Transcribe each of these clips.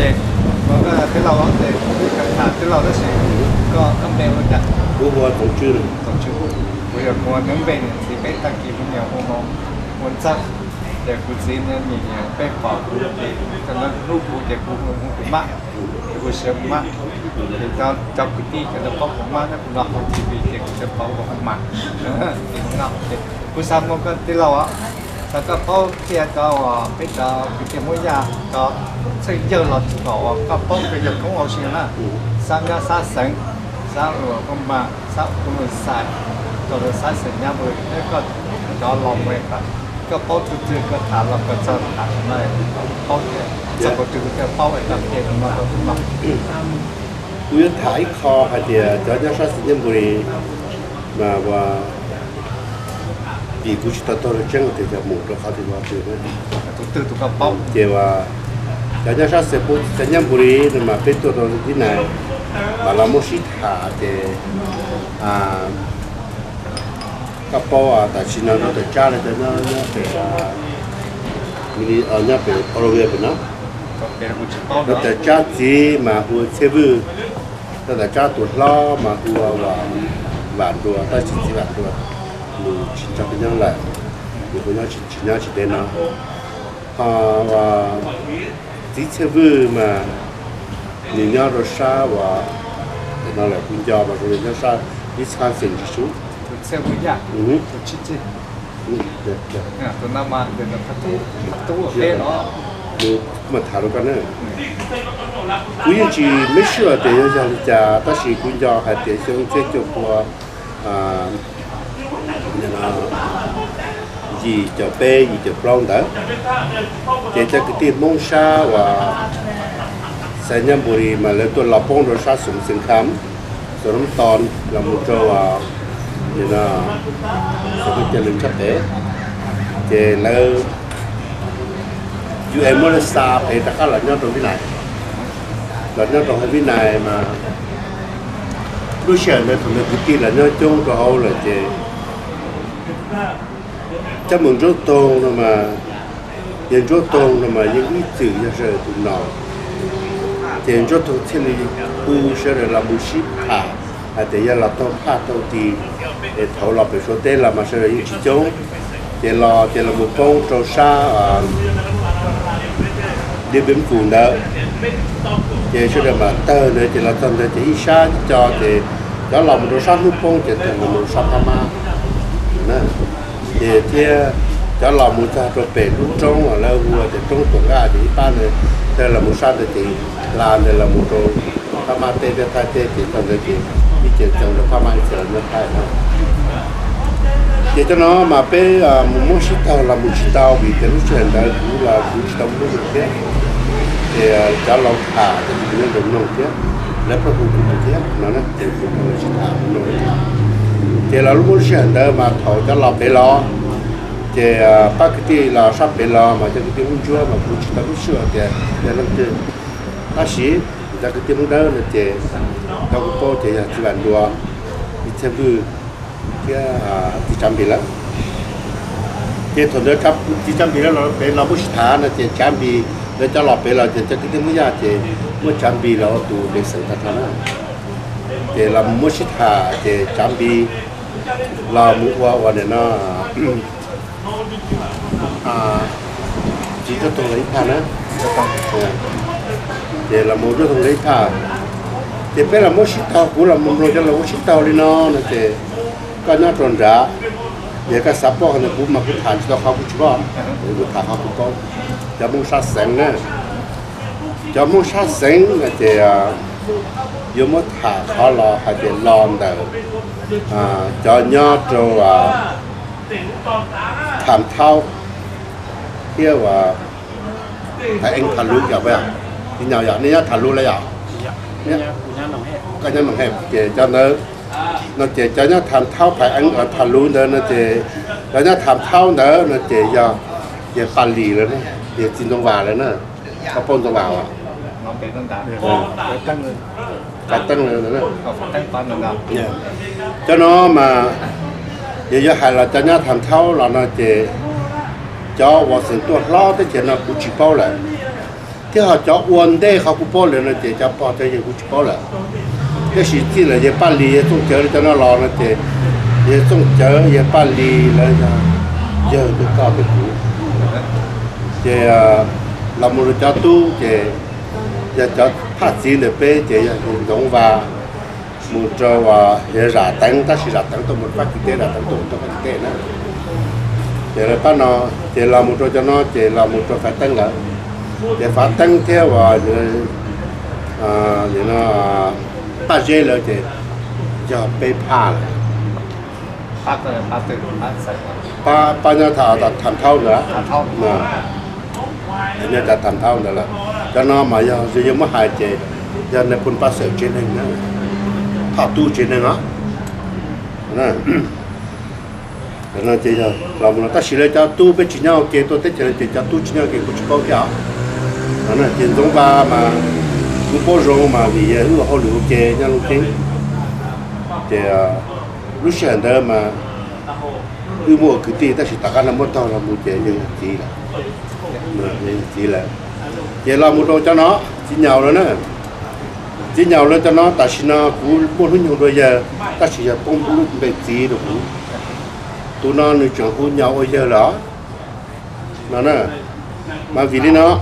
chế có cái lò thì cái thả cái lò đó sẽ có công bè luôn cả bố hoa tổng chưa được tổng chú bây giờ có những bè thì cái tăng kỳ cũng nhiều không muốn chắc để cụ gì nên nhìn bè bỏ thì cho nó lúc cụ để cụ cũng mắc cụ sớm mắc thì cho cụ đi cho nó bóc cũng mắc nó cũng nọ thì vì thì cụ sẽ bóc cũng mắc thì cũng nọ thì cụ sao không có cái lò áแล้วก็ป้องเทียก็เป็นก็เป็นเกี่ยวกับยาก็ใช้เยอะหลอดก็ก็ป้องไปอย่างของเราเชียนะสร้างยาสร้างเสงสร้างก็มาสร้างก็มาใส่ก็เลยสร้างเสงยาเลยแล้วก็ก็ลองไว้ครับก็ป้องจุดๆก็ถามเราก็จะถามอะไรป้องเนี่ยจะก็จุดก็ป้องไว้กับเกี่ยวกับมาก็มา กูยังถ่ายคอหาเดียจะยังสร้างสิ่งบุรีมาว่าvì cũng chỉ tao là chân thì một là khó thì vào được từ từ các bóng thì và cái nhà sát sẽ bố cái nhà bưởi nhưng mà biết tôi thế này mà làm một ít thả thì các bao tại sao nó được trả lại nó phải mình ở nhà phải ở đâu vậy nó được trả gì mà hùa xe vư nó được trả tuổi lo mà hùa vạn đùa ta chỉ vạn đùa 진짜 그냥 라 그냥 진짜 되나 와 디체브마 니냐로 샤와 나라 군자바 그냥 샤 디스칸센 지수 세부야 진짜 또 남아 되는 또 해너 뭐 다루가는 그인지 몇 시가 되어야 자 다시 군자 할 때 정책적과 gì cho bê gì cho plong đó để cho cái tiền mông sa và sai nhầm bùi mà lấy tôi lọc bông rồi sa sủng sinh khám rồi nó toàn là một trâu à thì là sẽ có chân chấp thế thì là dù em mới xa thì tất cả là nhau trong cái này là nhau trong cái này mà đối xử với thằng cái kia là nhau chung rồi hậu là chị chắc mình rất tôn mà những rất tôn mà những ít chữ như thế tụi nó thì rất tôn thiên lý u sẽ là một ship thả để là tôn phát tôn thì để thấu lọc về số tên là mà sẽ là những chỉ chống thì là một phong trâu xa đi biến phủ nữa thì sẽ là mà tơ nữa thì là tôn thì ít xa cho thì đó là một trâu xa hút phong thì thành một xa ma thì cho là một cha cho bể lúc trống ở lâu vừa thì trống tuần ga thì ban này đây là một sao thì làm đây là một đồ pha ma tê để thay tê thì còn đây thì đi chơi trồng được pha ma thì nó thay nó thì cho nó mà bé một món shit tàu là một shit tàu vì cái lúc chuyển đây cũng là một shit tàu nó được thế thì cho lòng thả thì nó được nông thế lấy pro cũng thế nó thì cũng là shit tàu nó thì là lúc muốn chuyển đây mà thầu cho lò bể lò thì bác cái là sắp bể lò mà cho cái tiếng chúa mà cũng chỉ tao biết sửa thì nó thì ta sĩ ra cái tiếng đó là thì tao cũng có thì chỉ bạn đùa đi theo vừa cái thì chăm bị lắm thì thằng đó cấp thì chăm bị lắm nó bể lò bút thả nó thì chăm bị để cho lò bể lò thì cho cái tiếng mới thì mới chăm bị lò tụ để xử thật nó thì làm mới thả thì chăm bị là mua qua để nó chỉ cho tôi lấy thà nữa để là một đứa tôi lấy thà thì phải là một shit tàu cũng là một rồi cho là một shit tàu đi nó thì cái nó tròn ra để cái sắp bóc này cũng mà cũng thản choเขาcũng chọn để cũng thảเขาcũng có cho muốn sát sánh nữa cho muốn sát sánh là thì dù muốn thả khó lo hay để lon đầu cho nhau rồi thảm thao kia và tại anh thả lũ cả vậy thì nào vậy nên thả lũ là vậy cái nhân bằng hẹp để cho nó chỉ cho nó thảm thao phải anh ở thả lũ nữa nó chỉ cho nó thảm thao nữa nó chỉ do để phản lì rồi đấy để xin trong vào rồi nữa có pôn trong vào à nó bị tăng đá cái tăng nữa tăng toàn là cho nó mà giờ hay là cho nó thảm thao là nó chỉ cho vào sự tuột lo tới chuyện nó cũng chỉ bao lại thế họ cho uốn đây họ cũng bỏ lên là để cho bỏ cho những cũng bỏ lại cái sự chỉ là về ban lì trong chợ cho nó lo là để trong chợ về ban lì là giờ được cao được cũ để làm một cho tu để cho phát triển được bé để giống và một trò và để giả tăng ta sẽ giả tăng tôi một phát kinh tế giả tăng tôi một phát kinh tế nữa để là bắt nó để làm một trò cho nó để làm một trò phát tăng là để phát tăng theo và để nó phát triển là để cho bé phá phát từ phát sạch ba nhà thảo đặt thành thau nữa thao nên đặt thành thau nữa là cho nó mà giờ giờ mới hai chế giờ này phun phát sợi trên này nữa thảo tu trên này nó nè nó chế giờ làm nó ta chỉ lấy cho tu bên chỉ nhau kia tôi thích chơi cho tu chỉ nhau kia cũng chỉ có cái nó là tiền giống ba mà cũng có rồi mà vì giờ họ lựa kia nhau lúc chính thì lúc sáng đó mà mua cái tiền ta chỉ tất cả là một tàu là một chế như gì là chỉ là vậy là một đồ cho nó chỉ nhau nữa nè chỉ nhau lên cho nó ta chỉ nó cũng muốn hướng nhiều rồi giờ ta chỉ là bông bút về gì được tụi nó nuôi trưởng của nhau bây giờ đó nó nè mà vì nó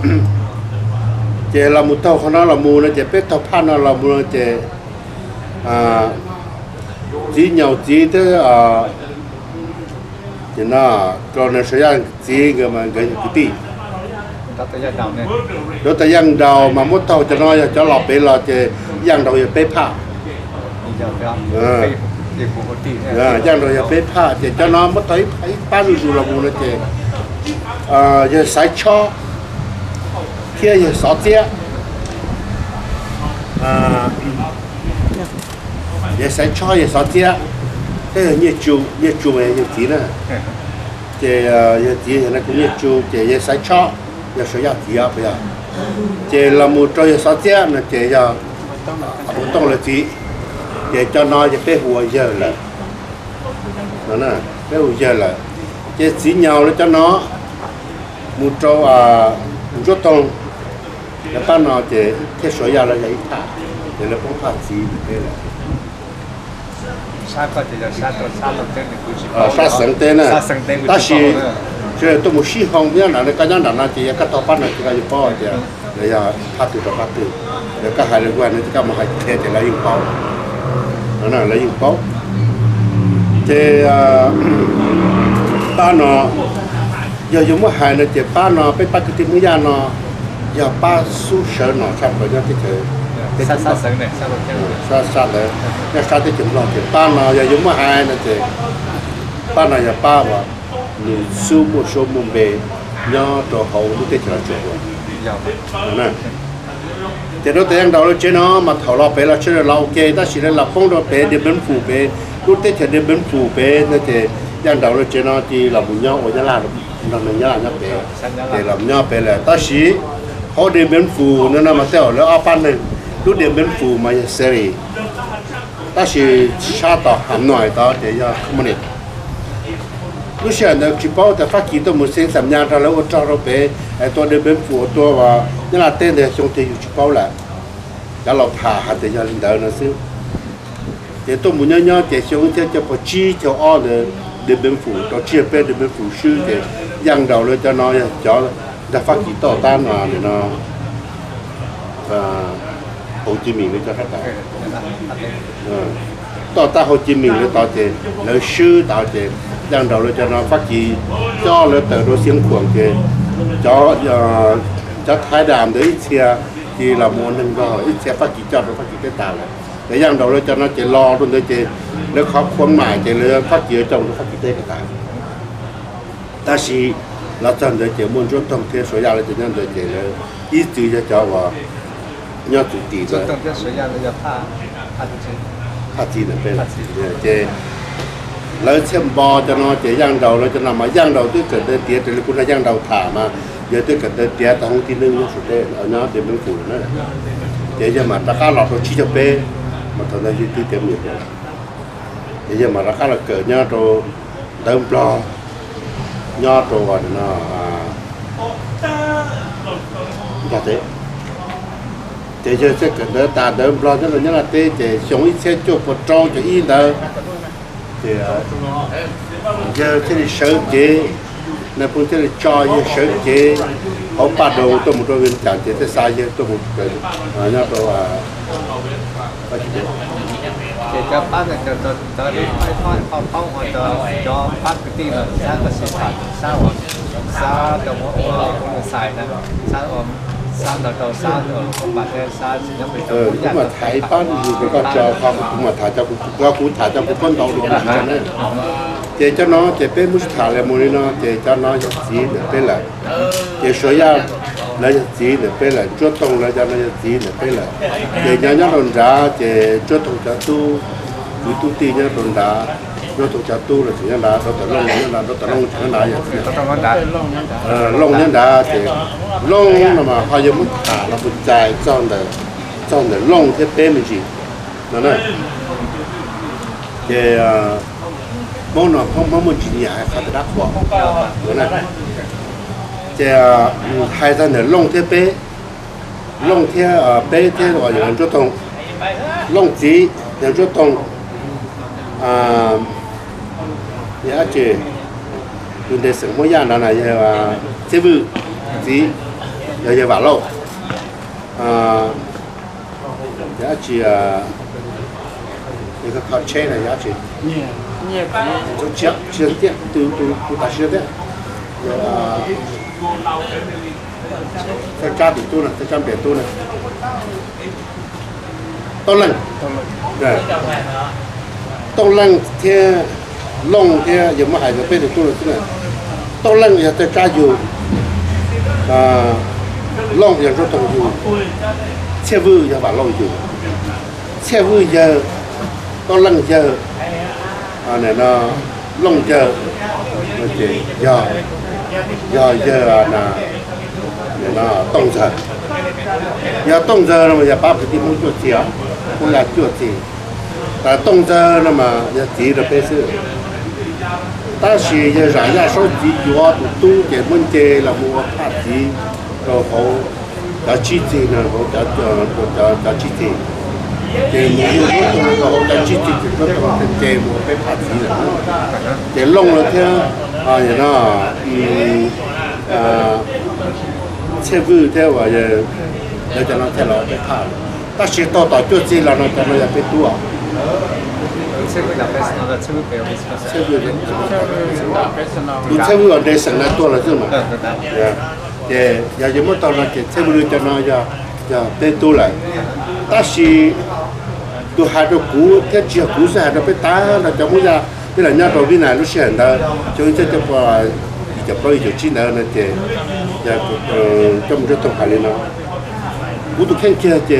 chế là một tàu của nó là mua nó chế biết tàu pan nó là mua nó chế chỉ nhau chỉ thế thì nó còn nó sẽ ăn chỉ cái mà cái tí đó tới giờ đầu này đó tới giang đầu mà một tàu cho nó cho lọp bé là chế giang đầu bé phá giờ phải thì cũng có tí này giang đầu bé phá chế cho nó mất thấy bao nhiêu là mua nó chế giờ sải cho kia giờ sáu chia giờ sải cho giờ sáu chia thế là nhiệt chu này nhiệt tí nữa chế nhiệt tí này cũng nhiệt chu chế giờ sải cho giờ sử dụng tí bây giờ chế là một trò giờ sáu chia là chế giờ một tông là tí chế cho nó giờ bé hùa giờ là nó nè bé hùa giờ là chế chỉ nhau nó cho nó một trò một trò tông là bắt nó chế thế sử dụng là vậy thà để nó không phát gì thế là sát có thể là sát lồng tên thì cũng chỉ sát sừng tên này sát sừng tên ta chỉ chứ tôi một xí hồng nhá là cái nhá là chỉ cái tàu bắt này chỉ cái gì bao giờ để giờ phát từ đó phát từ để các hai liên quan đến cái mà hai thế thì lấy yung bao nó là lấy yung bao thì ba nó giờ dùng một hai nó chỉ ba nó被bắt cái tim mũi nó giờ ba su sợ nó sắp rồi nhá cái sát sừng này sát lồng tên sát đấy cái sát cái chừng lo thì ba nó giờ dùng một hai nó chỉ ba nó giờ ba và ni su một số mồm bề nhớ trò hậu lúc tết là trò nè thì nó tiếng đầu nó chơi nó mà thầu lo bề là chơi là ok ta chỉ là phong độ bề để bên phủ bề lúc tết thì để bên phủ bề nó thì tiếng đầu nó chơi nó thì là một nhau ở nhà là mình nhà bề để làm nhau bề là ta chỉ họ để bên phủ nên là mà theo nó áp ăn này lúc để bên phủ mà seri ta chỉ sát tao hàm nội tao để cho không nên lúc sáng đó chỉ bảo để phát triển tôi một sinh sản nhà raแล้วcho nó béตัวเดินเป็นผัวตัวว่านี่ละเต้นเดี๋ยวช่วงที่อยู่chỉ bảo làแล้วเราผ่าหาแต่ยังเดินนะซึ่งเดี๋ยวตัวหมุนเนาะเดี๋ยวช่วงที่จะพอจี้จะอ้อเดินเป็นผัวตัวเชี่ยเป็นเดินเป็นผัวชื่อเดี๋ยวยังเดาเลยจะน้อยจะจะphát triểnต่อต้านมาเนี่ยเนาะโฮจิมินห์นี่จะเข้าใจต่อต้านโฮจิมินห์เลยต่อเจแล้วชื่อต่อเจđang đầu là cho nó phát triển cho là từ đó xiên khuẩn thì cho thái đàm đấy xe thì là muốn nâng vào ít xe phát triển cho nó phát triển cái tàu này để đang đầu là cho nó chỉ lo luôn đấy chỉ nó khó khuẩn mãi chỉ là phát triển trong nó phát triển cái tàu ta chỉ là chân đấy chỉ muốn cho tổng thể số nhà là chỉ nhân đấy chỉ là ít chữ cho vào nhau chủ tỷ rồi tổng thể số nhà là phát triển được bên chỉ lấy xem bò cho nó chỉ giang đầu nó cho nó mà giang đầu tôi cần tới tiệt thì cũng là giang đầu thả mà giờ tôi cần tới tiệt tao không tin nữa số đấy ở nó để bên phủ nữa để giờ mà ta cá lọt nó chỉ cho bé mà thằng này tôi tiệm nhiều rồi để giờ mà ta cá là cỡ nhau rồi đâm bò nhau rồi gọi nó là thế để cho sẽ cần đỡ ta đỡ lo cho nó là tê để sống ít xe cho một trâu cho ít đỡ thì giờ thế thì sợ chế nó cũng thế là cho như sợ chế họ bắt đầu tôi một đôi bên chẳng chế thế sai chứ tôi một cái nhớ tôi để cho bác là cho đi phải thôi không không hoặc cho bác cái tin là sao có sự thật sao đồng hồ xài nè sao sao không bạn thế sao chỉ nhắm bị cũng mà thấy bán thì có cho không cũng mà thả cho cũng thả cho cũng phân đầu được cho nên để cho nó để bên muốn thả lại muốn nó để cho nó gì để bên lại để sửa ra lấy gì để bên lại chuột tông lấy cho nó gì để bên lại để nhớ đồn ra để chuột tông cho tu ti nhớ đồn ra chuột tông cho tu là chỉ nhớ đá nó tự lông nhớ đá nó tự lông chẳng đá vậy lông nhớ đá thì lông mà họ dùng thả nó bị dài trong để lông thế bên mình gì nó này thì món nó không muốn chỉ nhà hay đắt quá nó này thì hai ta để lông thế bé lông thế bé thế gọi là chỗ tông lông gì là chỗ tông giá trị mình để sử mỗi dạng này là chế vư gì giờ vào lâu giá trị cái khó chế này giá trị chỗ trước chưa tiếc từ ta chưa tiếc phải tra bị tu này phải tra bị tu này tông lăng này tông lăng theo lông theo giờ mà hay là bây giờ tu là thế này tông lăng giờ tôi tra dù lông giờ tôi tông dù xe vư giờ bảo lông dù xe vư giờ tông lăng giờ này nó lông giờ nó chỉ giờ là nó tông giờ tông giờ là mà giờ bác phải đi mua chuột gì không là chuột gì ta tông giờ là mà giờ chỉ là bây giờ ta chỉ giờ rải ra số gì cho tu để muốn chơi là mua phát gì rồi họ đã chi gì nữa họ đã chi gì thì mua họ đã chi gì thì nó còn chơi mua cái phát gì nữa để lông là theo nó xe vư theo và giờ cho nó theo nó cái thảo ta chỉ to chút gì là nó cho nó phải tua xe vư là phải nó xe vư phải xe vư ở đây sẵn là tua là chứ mà để giờ muốn tao là cái xe vư cho nó giờ tên tu lại ta chỉ tu hai đôi cú cái chiếc cú sẽ hai đôi phải tá là cho muốn ra thế là nhà đầu bên này nó sẽ hiện ra cho nên cho qua chụp đôi chụp chín nữa thì trong cái tổng hải nó cú tụ khen kia thì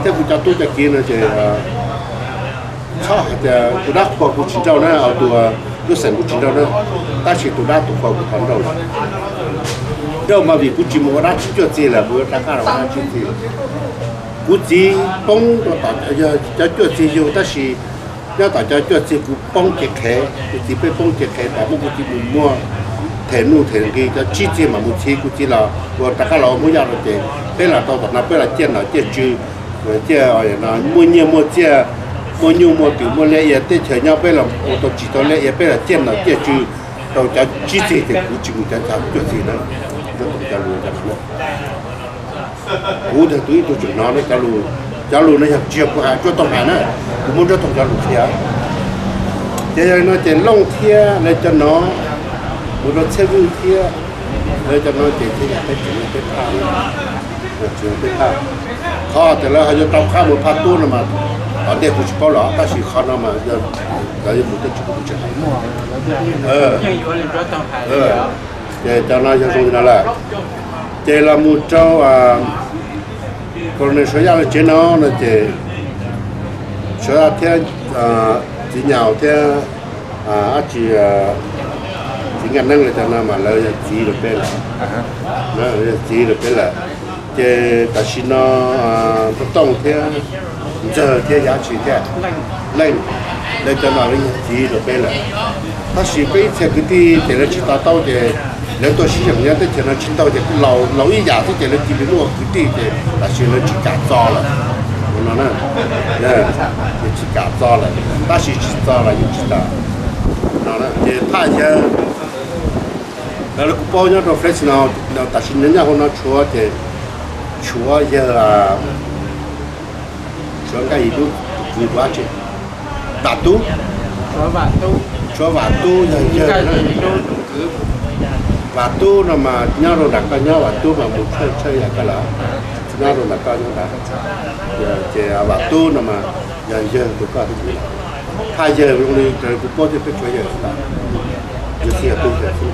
theo cú cho tôi cho kia nữa thì sao thì tụ đá qua cú chín trâu nữa ở tụ sản cú chín trâu nữa ta chỉ tụ đá tụ qua cú thắng trâu đâu mà vì cú chỉ mua đá chỉ cho gì là vừa ra cả là chỉ thì cú chỉ bông rồi cho gì vô ta chỉ nhớ tại cho chị cũng bông cái khé chị phải bông cái khé bảo một chị mua thẻ nu thẻ kia cho chi mà một chi cũng chỉ là vừa tất cả là mua ra rồi thế là tao bảo nó phải là tiền là tiền chữ rồi tiền ở nó mua nhiều mua tiền mua nhiều mua tiểu mua lẻ để chờ nhau phải là ô tô chỉ tao lẻ phải là tiền chữ tao cho chi thì cũng chỉ cũng cho chuyện gì nữa cho tao luôn cho nó cú thì tôi chụp nó đấy cho luôn nó nhập chiếc của hai cho tông hải nữa cũng muốn cho tông cho luôn thiệt thế nó chỉ lông thiệt lấy cho nó một nó xe vui thiệt lấy cho nó chỉ cái chuyện cái thang khó thì là họ cho tao khá một phát tu mà ở đây cũng chỉ có lọ ta chỉ khó nó mà giờ cái một cái chuyện cũng chỉ để cho nó cho tôi nó là đây là một trâu còn nếu số là trên nó thì số theo chỉ nhào theo chỉ ngàn năng là cho nó mà lời chỉ được bên là nó chỉ được bên là cái ta xin nó tông theo giờ theo giá trị theo lên để cho nó chỉ được bên là ta chỉ biết theo cái thì là chỉ tao thì nếu tôi sử dụng nhá tôi chỉ nó chỉ tao chỉ lâu ý giả tôi chỉ nó chỉ biết luôn cứ đi thì là chỉ nó chỉ cả to là nó nè chỉ cả to là ta chỉ to là những chỉ là nó nè thì thay giờแล้วกูป้อนยอดเราเฟรชเนาะเราตัดสินเนี่ยคนเราชัวร์แต่ชัวร์เยอะละชัวร์ก็อีดูคือว่าเจ้บาตู chúa vạn tu ชัวร์บาตูยังเยอะ cái นะ gì đâu cứ บาตูเรามาเนี่ยเราดักกันเนี่ยบาตูมาบุกเช่อย่างกันละเนี่ยเราดักกันเนี่ยนะเจ้าบาตูเรามายังเยอะตัวก็ทุกทีถ้าเยอะตรงนี้เจอกูป้อนจะเป็นช่วยเยอะละจะเสียตู้เสียตู้